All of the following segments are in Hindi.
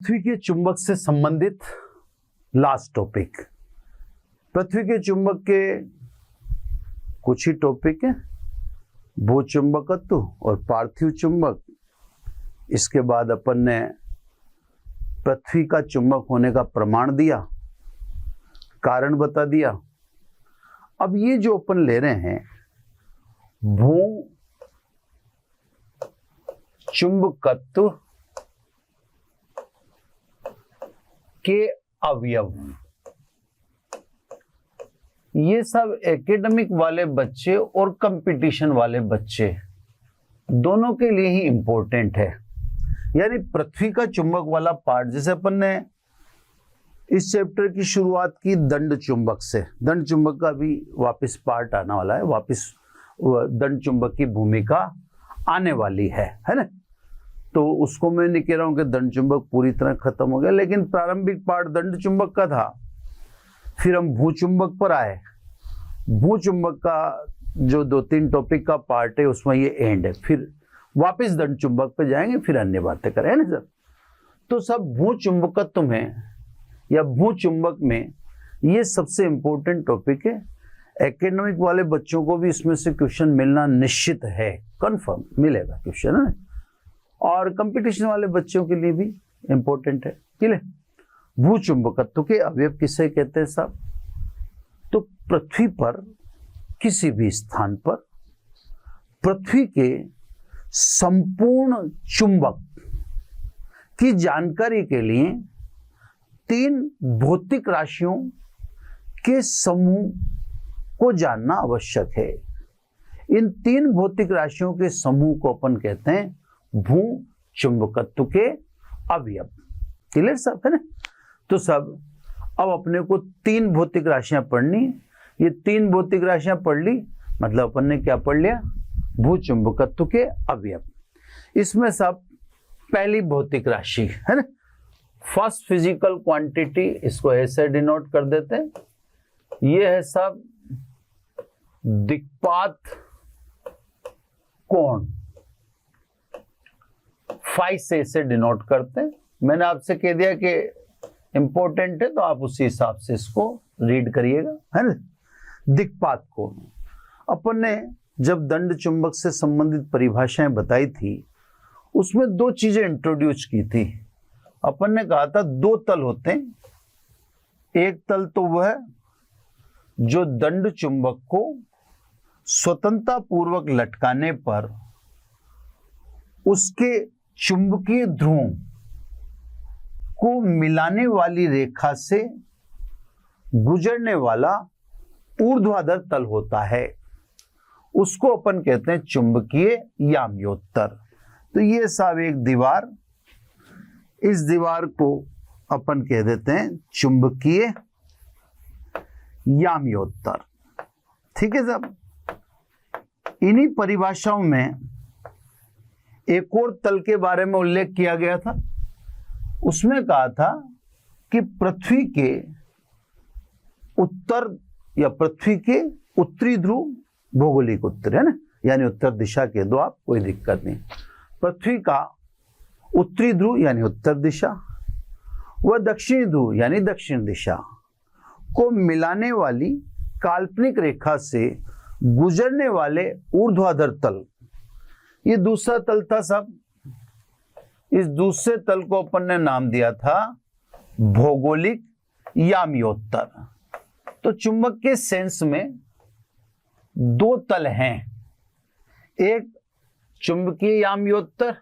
पृथ्वी के चुंबक से संबंधित लास्ट टॉपिक। पृथ्वी के चुंबक के कुछ ही टॉपिक है, भूचुंबकत्व और पार्थिव चुंबक। इसके बाद अपन ने पृथ्वी का चुंबक होने का प्रमाण दिया, कारण बता दिया। अब ये जो अपन ले रहे हैं भू चुंबकत्व के अवयव, ये सब एकेडमिक वाले बच्चे और कंपटीशन वाले बच्चे दोनों के लिए ही इंपॉर्टेंट है। यानी पृथ्वी का चुंबक वाला पार्ट, जैसे अपन ने इस चैप्टर की शुरुआत की दंड चुंबक से, दंड चुंबक का भी वापस पार्ट आने वाला है, वापस दंड चुंबक की भूमिका आने वाली है ना। तो उसको मैं नहीं कह रहा हूं कि दंड चुंबक पूरी तरह खत्म हो गया, लेकिन प्रारंभिक पार्ट दंड चुंबक का था। फिर हम भूचुंबक पर आए। भूचुंबक का जो 2-3 टॉपिक का पार्ट है उसमें ये एंड है। फिर वापस दंड चुंबक पे जाएंगे, फिर अन्य बातें करें ना सर। तो सब भूचुंबकत्व में या भूचुंबक में ये सबसे इंपॉर्टेंट टॉपिक है। एकेडमिक वाले बच्चों को भी इसमें से क्वेश्चन मिलना निश्चित है, कंफर्म मिलेगा क्वेश्चन है, और कंपटीशन वाले बच्चों के लिए भी इंपॉर्टेंट है। क्लियर? भूचुंबकत्व के अवयव किसे कहते हैं साहब? तो पृथ्वी पर किसी भी स्थान पर पृथ्वी के संपूर्ण चुंबक की जानकारी के लिए 3 भौतिक राशियों के समूह को जानना आवश्यक है। इन 3 भौतिक राशियों के समूह को अपन कहते हैं भू चुंबकत्व के अवयव। क्लियर सब है ना? तो सब अब अपने को 3 भौतिक राशियां पढ़नी। ये 3 भौतिक राशियां पढ़ ली, मतलब अपन ने क्या पढ़ लिया? भू चुंबकत्व के अवयव। इसमें सब पहली भौतिक राशि है ना, फर्स्ट फिजिकल क्वांटिटी, इसको ऐसे डिनोट कर देते हैं। ये है सब दिक्पात कोण, फाइ से इसे डिनोट करते हैं। मैंने आपसे कह दिया कि इंपॉर्टेंट है, तो आप उसी हिसाब से इसको रीड करिएगा, है ना। दिक्पात कोण। अपन ने जब दंड चुंबक से संबंधित परिभाषाएं बताई थी, उसमें 2 चीजें इंट्रोड्यूस की थी। अपन ने कहा था 2 तल होते हैं। एक तल तो वह जो दंड चुंबक को स्वतंत्रता पूर्वक लटकाने पर उसके चुंबकीय ध्रुवों को मिलाने वाली रेखा से गुजरने वाला ऊर्ध्वाधर तल होता है, उसको अपन कहते हैं चुंबकीय याम्योत्तर। तो ये सब एक दीवार, इस दीवार को अपन कह देते हैं चुंबकीय याम्योत्तर। ठीक है साहब। इन्हीं परिभाषाओं में एक और तल के बारे में उल्लेख किया गया था। उसमें कहा था कि पृथ्वी के उत्तर या पृथ्वी के उत्तरी ध्रुव, भौगोलिक उत्तर है ना, यानी उत्तर दिशा के दो आप, कोई दिक्कत नहीं। पृथ्वी का उत्तरी ध्रुव यानी उत्तर दिशा व दक्षिणी ध्रुव यानी दक्षिण दिशा को मिलाने वाली काल्पनिक रेखा से गुजरने वाले ऊर्ध्वाधर तल, ये दूसरा तल था सब। इस दूसरे तल को अपन ने नाम दिया था भौगोलिक याम्योत्तर। तो चुंबक के सेंस में 2 तल हैं, एक चुंबकीय याम्योत्तर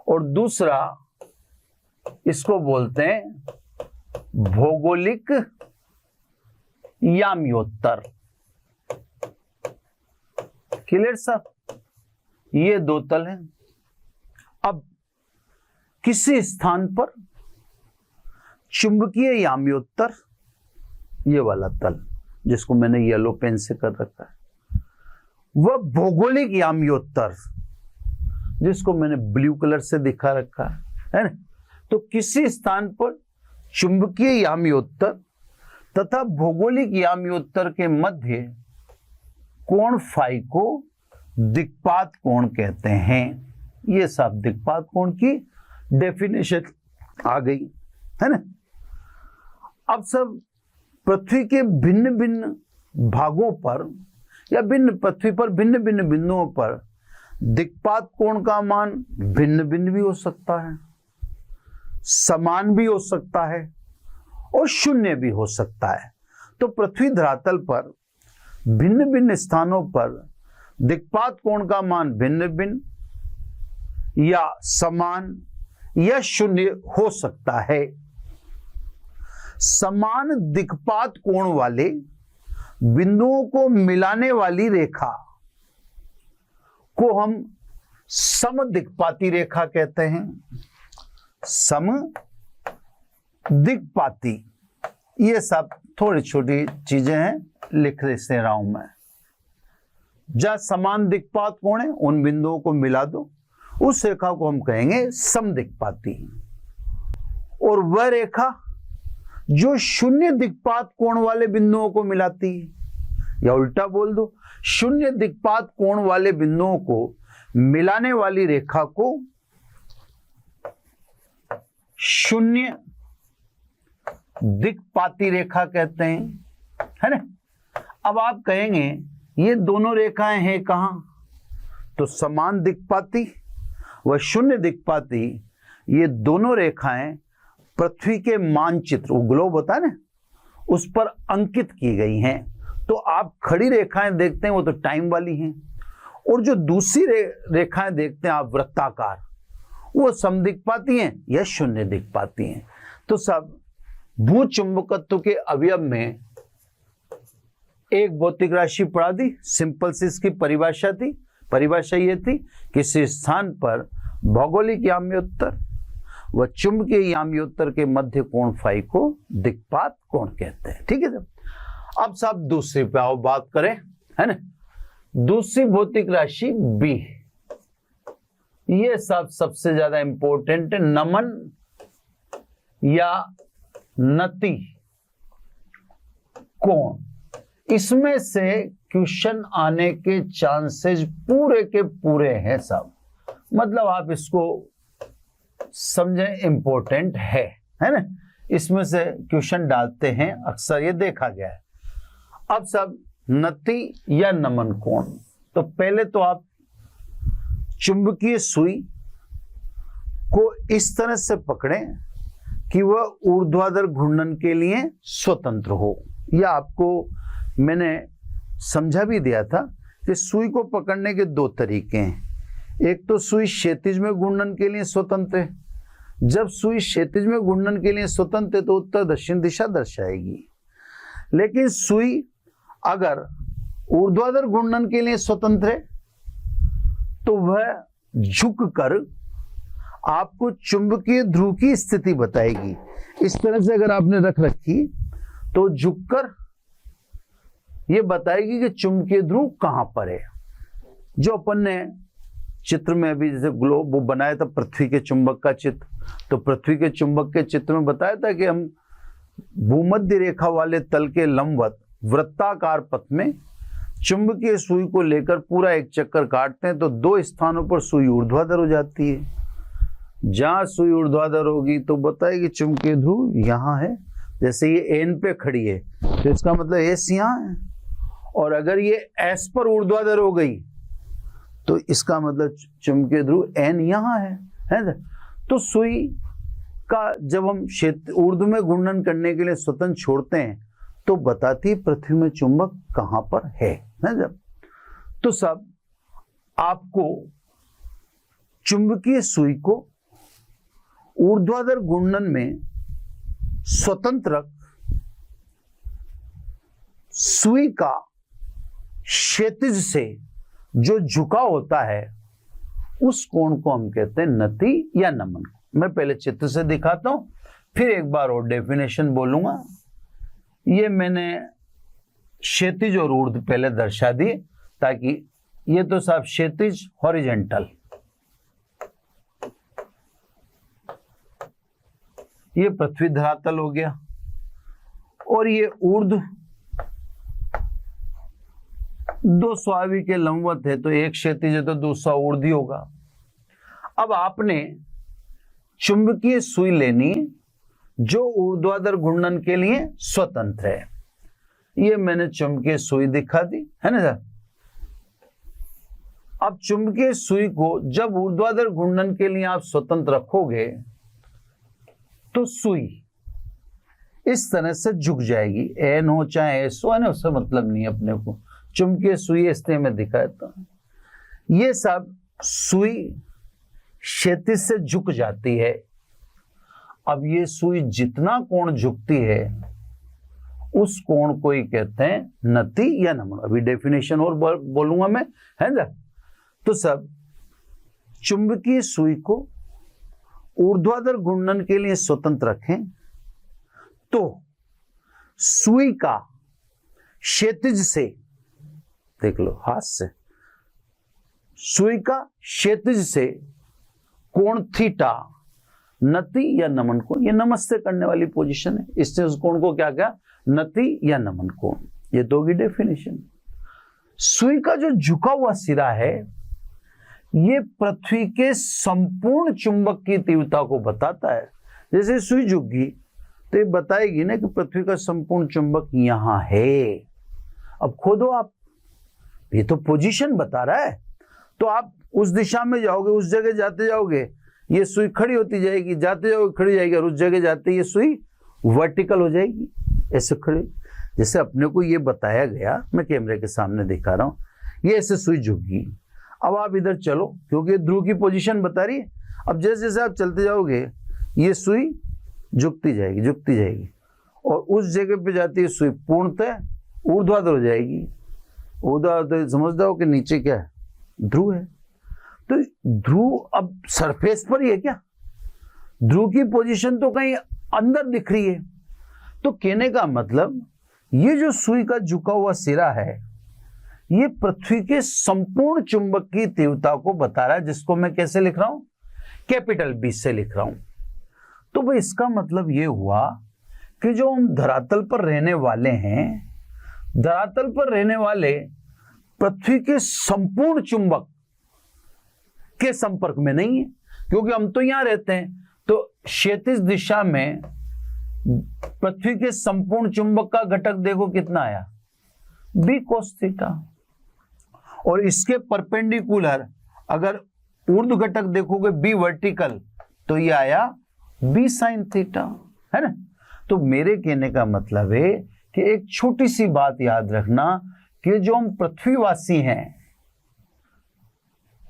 और दूसरा इसको बोलते हैं भौगोलिक याम्योत्तर। क्लियर साहब? ये 2 तल हैं। अब किसी स्थान पर चुंबकीय याम्योत्तर, ये वाला तल जिसको मैंने येलो पेन से कर रखा है, वह भौगोलिक याम्योत्तर जिसको मैंने ब्लू कलर से दिखा रखा है ना। तो किसी स्थान पर चुंबकीय याम्योत्तर तथा भौगोलिक याम्योत्तर के मध्य कोण फाइ को दिक्पात कोण कहते हैं। ये सब दिक्पात कोण की डेफिनेशन आ गई, है ना। अब सब पृथ्वी के भिन्न भिन्न भागों पर या पृथ्वी पर भिन्न भिन्न बिंदुओं पर दिक्पात कोण का मान भिन्न भिन्न भी हो सकता है, समान भी हो सकता है और शून्य भी हो सकता है। तो पृथ्वी धरातल पर भिन्न भिन्न स्थानों पर दिक्पात कोण का मान भिन्न भिन्न या समान या शून्य हो सकता है। समान दिक्पात कोण वाले बिंदुओं को मिलाने वाली रेखा को हम समदिक्पाती रेखा कहते हैं। समदिक्पाती, ये सब थोड़ी छोटी चीजें हैं, लिख दे रहा हूं मैं। जहां समान दिक्पात कोण है उन बिंदुओं को मिला दो, उस रेखा को हम कहेंगे समदिक्पाती। और वह रेखा जो शून्य दिक्पात कोण वाले बिंदुओं को मिलाती है, या उल्टा बोल दो, शून्य दिक्पात कोण वाले बिंदुओं को मिलाने वाली रेखा को शून्य दिक्पाती रेखा कहते हैं, है ना। अब आप कहेंगे ये दोनों रेखाएं हैं कहां, तो समान दिक्पाती व शून्य दिक्पाती, ये दोनों रेखाएं पृथ्वी के मानचित्र, ग्लोब होता है ना, उस पर अंकित की गई हैं। तो आप खड़ी रेखाएं देखते हैं वो तो टाइम वाली हैं, और जो दूसरी रेखाएं देखते हैं आप वृत्ताकार, वो समदिक्पाती हैं या शून्य दिक्पाती हैं। तो सब भूचुंबकत्व के अवयव में एक भौतिक राशि पढ़ा दी, सिंपल सी इसकी परिभाषा थी। परिभाषा ये थी, किसी स्थान पर भौगोलिक याम्योत्तर व चुंबकीय याम्योत्तर के मध्य कोण फाई को दिक्पात कोण कहते हैं। ठीक है सर। अब सब दूसरी पे आओ बात करें, है ना। दूसरी भौतिक राशि बी, ये सब सबसे ज्यादा इंपॉर्टेंट है। नमन या नति कोण, इसमें से क्वेश्चन आने के चांसेस पूरे के पूरे हैं सब, मतलब आप इसको समझें, इंपॉर्टेंट है ना। इसमें से क्वेश्चन डालते हैं अक्सर, ये देखा गया है। अब सब नति या नमन कोण, तो पहले तो आप चुंबकीय सुई को इस तरह से पकड़ें कि वह ऊर्ध्वाधर घूर्णन के लिए स्वतंत्र हो। या आपको मैंने समझा भी दिया था कि सुई को पकड़ने के दो तरीके हैं। एक तो सुई क्षैतिज में घूर्णन के लिए स्वतंत्र है। जब सुई क्षैतिज में घूर्णन के लिए स्वतंत्र है तो उत्तर दक्षिण दिशा दर्शाएगी, लेकिन सुई अगर ऊर्ध्वाधर घूर्णन के लिए स्वतंत्र है तो वह झुककर आपको चुंबकीय ध्रुव की स्थिति बताएगी। इस तरह से अगर आपने रख रखी तो झुककर यह बताएगी कि चुंबकीय ध्रुव कहां पर है। जो अपन ने चित्र में अभी जैसे ग्लोब वो बनाया था पृथ्वी के चुंबक का चित्र, तो पृथ्वी के चुंबक के चित्र में बताया था कि हम भूमध्य रेखा वाले तल के लंबवत वृत्ताकार पथ में चुंबकीय सुई को लेकर पूरा एक चक्कर काटते हैं तो दो स्थानों पर सुई ऊर्ध्वाधर हो जाती है। जहां सुई ऊर्ध्वाधर होगी तो बताएगी चुंबकीय ध्रुव यहां है। जैसे ये एन पे खड़ी है तो इसका मतलब एस यहां है, और अगर ये एस पर ऊर्ध्वाधर हो गई तो इसका मतलब चुंबकीय ध्रुव एन यहां है ना। तो सुई का जब हम ऊर्ध्व में घूर्णन करने के लिए स्वतंत्र छोड़ते हैं तो बताती है पृथ्वी में चुंबक कहां पर है ना। तो सब आपको चुंबकीय सुई को ऊर्ध्वाधर घूर्णन में स्वतंत्र सुई का क्षैतिज से जो झुकाव होता है उस कोण को हम कहते हैं नति या नमन। मैं पहले चित्र से दिखाता हूं, फिर एक बार और डेफिनेशन बोलूंगा। ये मैंने क्षैतिज और ऊर्ध्व पहले दर्शा दिए ताकि ये तो साहब क्षैतिज हॉरिजॉन्टल, ये पृथ्वी धरातल हो गया, और ये ऊर्ध्व दो स्वाभाविक के लंबवत है तो एक क्षैतिज है तो दूसरा ऊर्ध्व होगा। अब आपने चुंबकीय सुई लेनी जो ऊर्ध्वाधर घूर्णन के लिए स्वतंत्र है। ये मैंने चुंबकीय सुई दिखा दी है ना सर। अब चुंबकीय सुई को जब ऊर्ध्वाधर घूर्णन के लिए आप स्वतंत्र रखोगे तो सुई इस तरह से झुक जाएगी। एन हो चाहे एस हो, है ना, उससे मतलब नहीं अपने को। चुंबकीय सुई इसलिए मैं दिखाता हूं। ये सब सुई क्षैतिज से झुक जाती है। अब ये सुई जितना कोण झुकती है उस कोण को ही कहते हैं नति या नमन। अभी डेफिनेशन और बोलूंगा मैं, है ना। तो सब चुंबकीय सुई को ऊर्ध्वाधर घूर्णन के लिए स्वतंत्र रखें तो सुई का क्षैतिज से, देख लो हाथ से, सुई का क्षैतिज से कोण थीटा नति या नमन कोण, ये नमस्ते करने वाली पोजीशन है, इससे उस कोण को क्या क्या नति या नमन कोण, ये दो की डेफिनेशन। सुई का जो झुका हुआ सिरा है ये पृथ्वी के संपूर्ण चुंबक की तीव्रता को बताता है। जैसे सुई झुकेगी तो ये बताएगी ना कि पृथ्वी का संपूर्ण चुंबक यहां है। अब खोदो आप, ये तो पोजीशन बता रहा है, तो आप उस दिशा में जाओगे, उस जगह जाते जाओगे ये सुई खड़ी होती जाएगी, जाते जाओगे खड़ी जाएगी, और उस जगह जाते ये सुई वर्टिकल हो जाएगी ऐसे खड़ी। जैसे अपने को ये बताया गया, मैं कैमरे के सामने दिखा रहा हूं, ये ऐसे सुई झुकेगी। अब आप इधर चलो, क्योंकि ध्रुव की पोजीशन बता रही है। अब जैसे जैसे आप चलते जाओगे ये सुई झुकती जाएगी, झुकती जाएगी, और उस जगह पे जाती है सुई पूर्णतः ऊर्ध्वाधर हो जाएगी। ऊर्ध्वाधर समझ जाओ कि नीचे क्या है, ध्रुव है। तो ध्रुव अब सरफेस पर ही है क्या? ध्रुव की पोजीशन तो कहीं अंदर दिख रही है। तो कहने का मतलब ये जो सुई का झुका हुआ सिरा है ये पृथ्वी के संपूर्ण चुंबक की तीव्रता को बता रहा है, जिसको मैं कैसे लिख रहा हूं, कैपिटल बी से लिख रहा हूं। तो भाई इसका मतलब ये हुआ कि जो हम धरातल पर रहने वाले हैं, धरातल पर रहने वाले पृथ्वी के संपूर्ण चुंबक के संपर्क में नहीं है, क्योंकि हम तो यहां रहते हैं। तो क्षैतिज दिशा में पृथ्वी के संपूर्ण चुंबक का घटक देखो कितना आया, बी कोस थीटा। और इसके परपेंडिकुलर अगर ऊर्ध्व घटक देखोगे बी वर्टिकल, तो ये आया बी साइन थीटा, है ना। तो मेरे कहने का मतलब है कि एक छोटी सी बात याद रखना कि जो हम पृथ्वीवासी हैं,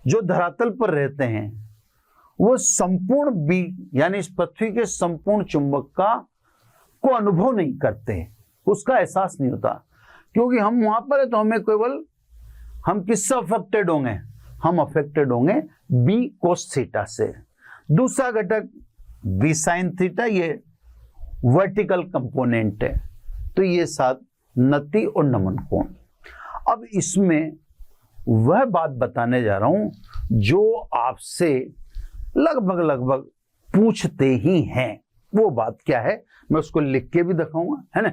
जो धरातल पर रहते हैं, वो संपूर्ण बी यानी इस पृथ्वी के संपूर्ण चुंबक का को अनुभव नहीं करते, उसका एहसास नहीं होता, क्योंकि हम वहां पर है। तो हमें केवल, हम किससे अफेक्टेड होंगे, हम अफेक्टेड होंगे बी कोस थीटा से। दूसरा घटक बी साइन थीटा, ये वर्टिकल कंपोनेंट है। तो ये साथ नति और नमन कोण। अब इसमें वह बात बताने जा रहा हूं जो आपसे लगभग पूछते ही हैं। वो बात क्या है मैं उसको लिख के भी दिखाऊंगा, है ना।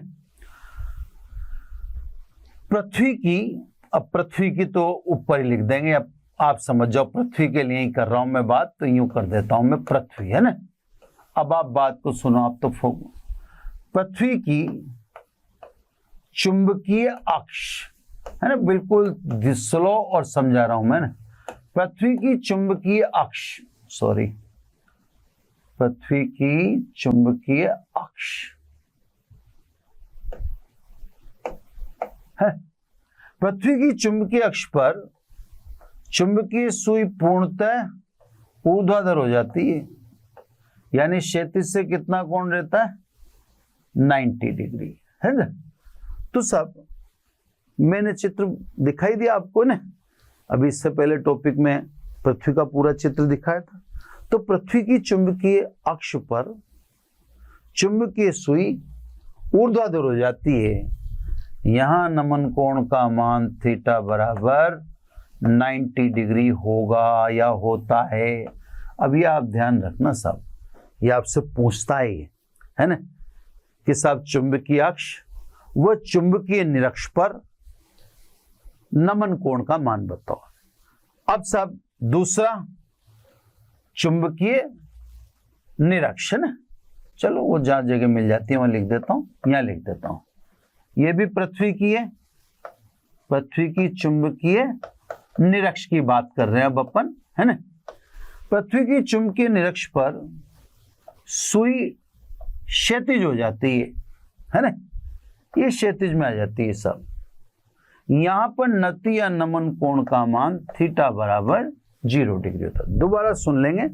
पृथ्वी की, अब पृथ्वी की तो ऊपर ही लिख देंगे, अब आप समझ जाओ पृथ्वी के लिए ही कर रहा हूं मैं बात, तो यूं कर देता हूं मैं पृथ्वी, है ना। अब आप बात को सुनो, आप तो पृथ्वी की चुंबकीय अक्ष, है ना, बिल्कुल स्लो और समझा रहा हूं मैं ना। पृथ्वी की चुंबकीय अक्ष, सॉरी, पृथ्वी की चुंबकीय अक्ष है। पृथ्वी की चुंबकीय अक्ष पर चुंबकीय सुई पूर्णतः ऊर्ध्वाधर हो जाती है, यानी क्षैतिज से कितना कोण रहता है, 90 डिग्री, है ना। तो सब मैंने चित्र दिखाई दिया आपको ना, अभी इससे पहले टॉपिक में पृथ्वी का पूरा चित्र दिखाया था। तो पृथ्वी की चुंबकीय अक्ष पर चुंबकीय सुई ऊर्ध्वाधर हो जाती है। यहां नमन कोण का मान थीटा बराबर 90 डिग्री होगा या होता है। अब ये आप ध्यान रखना साहब, ये आपसे पूछता है ना, कि साहब चुंबकीय अक्ष व चुंबकीय निरक्ष पर नमन कोण का मान बताओ। अब साहब दूसरा चुंबकीय निरक्ष है ना। चलो वो जहां जगह मिल जाती है वहां लिख देता हूं, यहां लिख देता हूं। ये भी पृथ्वी की है, पृथ्वी की चुंबकीय निरक्ष की बात कर रहे हैं अब अपन, है ना। पृथ्वी की चुंबकीय निरक्ष पर सुई क्षैतिज हो जाती है ना, ये क्षैतिज में आ जाती है सब। यहां पर नति या नमन कोण का मान थीटा बराबर 0 डिग्री होता है। दोबारा सुन लेंगे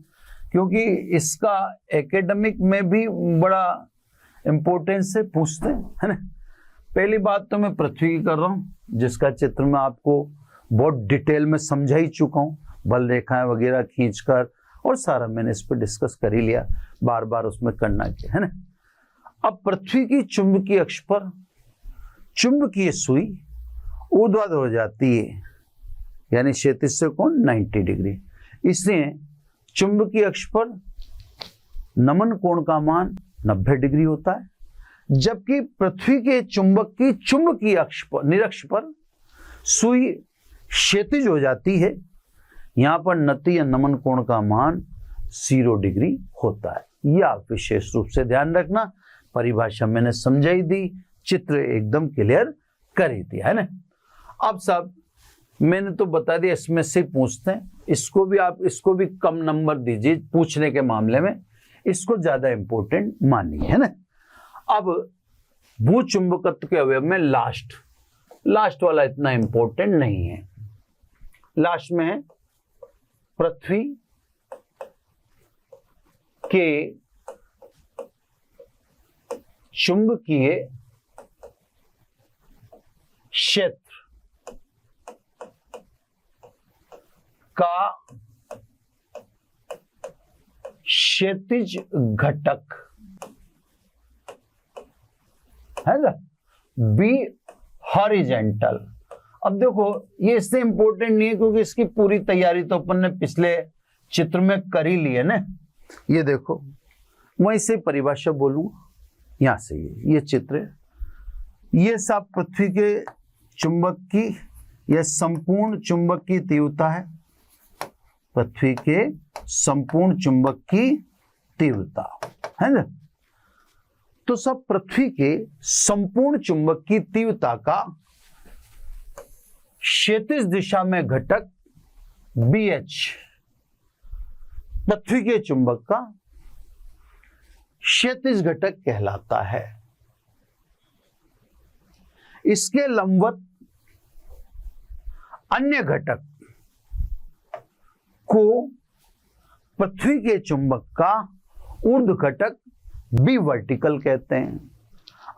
क्योंकि इसका एकेडमिक में भी बड़ा इंपॉर्टेंस से पूछते हैं, है ना। पहली बात तो मैं पृथ्वी की कर रहा हूं, जिसका चित्र मैं आपको बहुत डिटेल में समझा ही चुका हूं, बल रेखाएं वगैरह खींचकर, और सारा मैंने इस पर डिस्कस कर ही लिया, बार बार उसमें करना क्या है ना। अब पृथ्वी की चुंबकीय अक्ष पर चुंबकीय सुई ऊर्ध्वाधर हो जाती है, यानी क्षैतिज से कोण 90 डिग्री। इसलिए चुंबकीय अक्ष पर नमन कोण का मान 90 डिग्री होता है, जबकि पृथ्वी के चुंबक की चुंबकीय अक्ष पर निरक्ष पर सुई क्षैतिज हो जाती है। यहां पर नति या नमन कोण का मान 0 डिग्री होता है। यह आप विशेष रूप से ध्यान रखना, परिभाषा मैंने समझाई दी, चित्र एकदम क्लियर कर ही दिया है ना। अब सब मैंने तो बता दिया, इसमें से पूछते हैं, इसको भी आप इसको भी कम नंबर दीजिए पूछने के मामले में, इसको ज्यादा इंपॉर्टेंट मानिए, है ना। अब भू चुंबकत्व के अवयव में लास्ट वाला इतना इंपॉर्टेंट नहीं है। लास्ट में है पृथ्वी के चुंबकीय क्षेत्र का क्षैतिज घटक है ना, बी हॉरिजेंटल। अब देखो ये इससे इंपॉर्टेंट नहीं है क्योंकि इसकी पूरी तैयारी तो अपन ने पिछले चित्र में कर ही ली है ना। ये देखो मैं इसे परिभाषा बोलूंगा, यहां से ये चित्र है, ये सब पृथ्वी के चुंबक की यह संपूर्ण चुंबक की तीव्रता है, पृथ्वी के संपूर्ण चुंबक की तीव्रता है ना। तो सब पृथ्वी के संपूर्ण चुंबक की तीव्रता का क्षैतिज दिशा में घटक BH पृथ्वी के चुंबक का क्षैतिज घटक कहलाता है। इसके लंबवत अन्य घटक को पृथ्वी के चुंबक का ऊर्ध्व घटक बी वर्टिकल कहते हैं।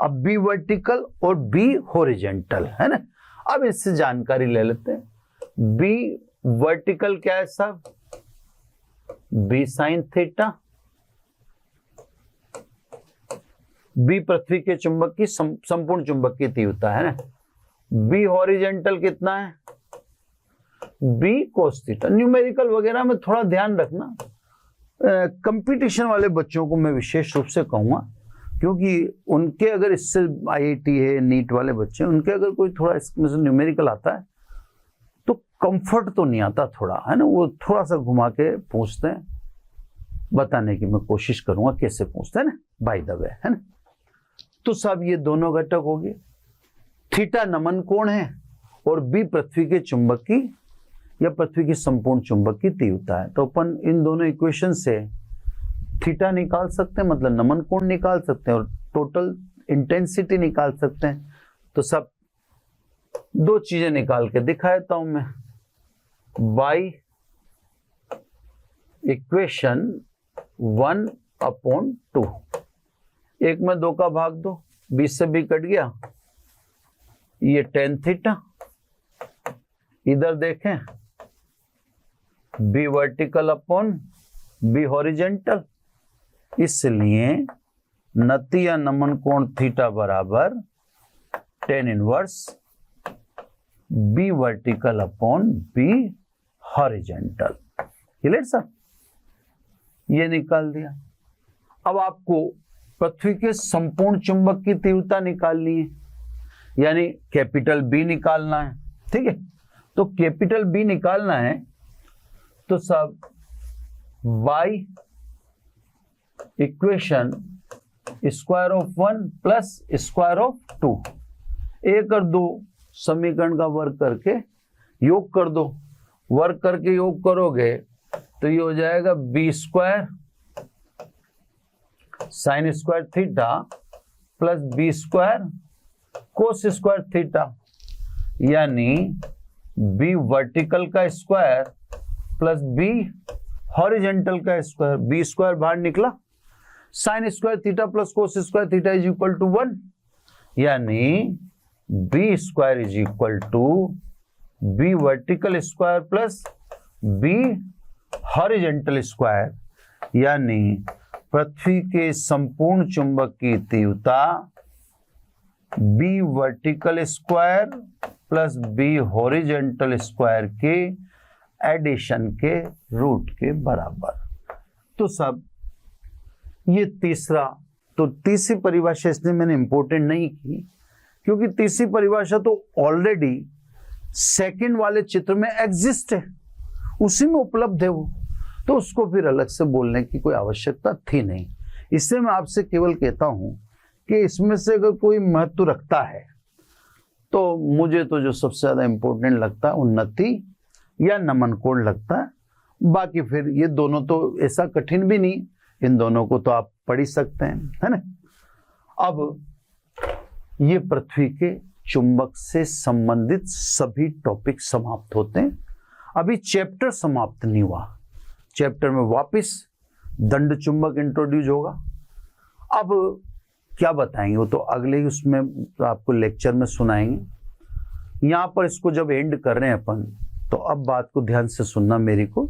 अब बी वर्टिकल और बी हॉरिजेंटल है ना। अब इससे जानकारी ले लेते हैं। बी वर्टिकल क्या है साहब, बी साइन थीटा, बी पृथ्वी के चुंबक की संपूर्ण चुंबक की तीव्रता है ना। बी हॉरिजेंटल कितना है, बी कोस थीटा। न्यूमेरिकल वगैरह में थोड़ा ध्यान रखना, कंपटीशन वाले बच्चों को मैं विशेष रूप से कहूंगा, क्योंकि उनके अगर इससे IIT है, नीट वाले बच्चे, उनके अगर कोई थोड़ा इसमें से न्यूमेरिकल आता है तो कंफर्ट तो नहीं आता थोड़ा, है ना। वो थोड़ा सा घुमा के पूछते हैं, बताने की मैं कोशिश करूंगा कैसे पूछते हैं ना, बाय द वे, है ना। तो सब ये दोनों घटक हो गए, थीटा नमन कोण है और बी पृथ्वी के चुंबक की या पृथ्वी की संपूर्ण चुंबक की तीव्रता है। तो अपन इन दोनों इक्वेशन से थीटा निकाल सकते हैं, मतलब नमन कोण निकाल सकते हैं और टोटल इंटेंसिटी निकाल सकते हैं। तो सब दो चीजें निकाल के दिखा देता हूं मैं। बाई इक्वेशन 1/2, एक में 2 का भाग दो, 20 से b कट गया, ये tan थीटा। इधर देखें B vertical upon B horizontal, इसलिए नति या नमन कोण थीटा बराबर tan inverse B vertical upon B horizontal. Clear sir, ये निकाल दिया। अब आपको पृथ्वी के संपूर्ण चुंबक की तीव्रता निकालनी है, यानी कैपिटल बी निकालना है, ठीक है। तो कैपिटल बी निकालना है तो सब y equation square of 1 plus square of 2, 1 और 2 समीकरण का वर्ग करके योग कर दो। वर्ग करके योग करोगे तो ये हो जाएगा B square sine square theta plus B square cos square theta, यानी बी वर्टिकल का स्क्वायर प्लस बी हॉरिजेंटल का स्क्वायर। बी स्क्वायर बाहर निकला, sine square theta plus cos square theta is equal to 1, यानी B square is equal to B vertical square plus B horizontal square, यानी पृथ्वी के संपूर्ण चुंबक की तीव्रता B vertical square plus B horizontal square के एडिशन के रूट के बराबर। तो सब ये तीसरी परिभाषा इसलिए मैंने इंपोर्टेंट नहीं की क्योंकि तीसरी परिभाषा तो ऑलरेडी सेकंड वाले चित्र में एग्जिस्ट है, उसी में उपलब्ध है वो, तो उसको फिर अलग से बोलने की कोई आवश्यकता थी नहीं। इससे मैं आपसे केवल कहता हूं कि इसमें से अगर कोई महत्व रखता है तो मुझे तो जो सबसे ज्यादा इंपॉर्टेंट लगता है उन्नति या नमन कोण लगता है। बाकी फिर ये दोनों तो ऐसा कठिन भी नहीं, इन दोनों को तो आप पढ़ ही सकते हैं, है ना। अब ये पृथ्वी के चुंबक से संबंधित सभी टॉपिक समाप्त होते हैं। अभी चैप्टर समाप्त नहीं हुआ, चैप्टर में वापस दंड चुंबक इंट्रोड्यूस होगा। अब क्या बताएंगे वो तो अगले उसमें आपको लेक्चर में सुनाएंगे। यहां पर इसको जब एंड कर रहे हैं अपन, तो अब बात को ध्यान से सुनना मेरी को।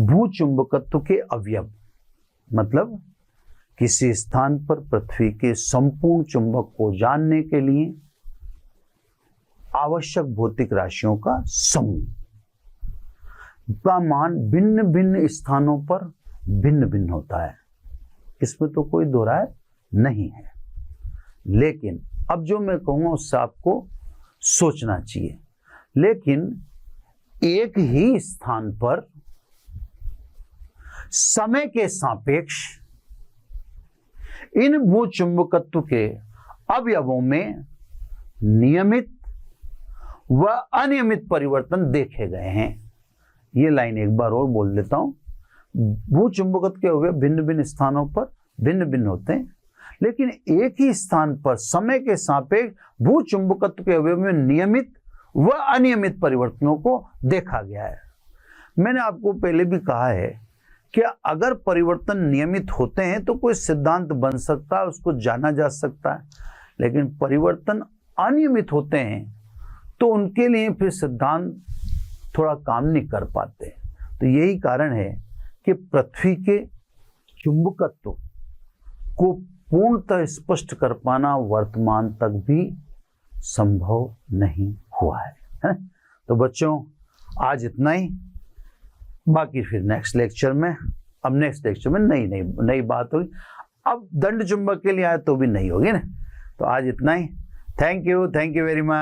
भूचुंबकत्व के अवयव मतलब किसी स्थान पर पृथ्वी के संपूर्ण चुंबक को जानने के लिए आवश्यक भौतिक राशियों का समूह का मान भिन्न भिन्न स्थानों पर भिन्न भिन्न होता है, इसमें तो कोई दो राय नहीं है। लेकिन अब जो मैं कहूंगा उससे आपको सोचना चाहिए। लेकिन एक ही स्थान पर समय के सापेक्ष इन भूचुंबकत्व के अवयवों में नियमित व अनियमित परिवर्तन देखे गए हैं। ये लाइन एक बार और बोल देता हूं। भूचुंबकत्व के अवयव भिन्न भिन्न स्थानों पर भिन्न भिन्न होते हैं, लेकिन एक ही स्थान पर समय के सापेक्ष भूचुंबकत्व के अवयव में नियमित व अनियमित परिवर्तनों को देखा गया है। मैंने आपको पहले भी कहा है कि अगर परिवर्तन नियमित होते हैं तो कोई सिद्धांत बन सकता है, उसको जाना जा सकता है, लेकिन परिवर्तन अनियमित होते हैं तो उनके लिए फिर सिद्धांत थोड़ा काम नहीं कर पाते। तो यही कारण है कि पृथ्वी के चुंबकत्व को पूर्णतः स्पष्ट कर पाना वर्तमान तक भी संभव नहीं हुआ है। तो बच्चों आज इतना ही, बाकी फिर नेक्स्ट लेक्चर में, अब नेक्स्ट लेक्चर में नई बात होगी। अब दंड चुंबक के लिए आए तो भी नहीं होगी ना। तो आज इतना ही। Thank you very much.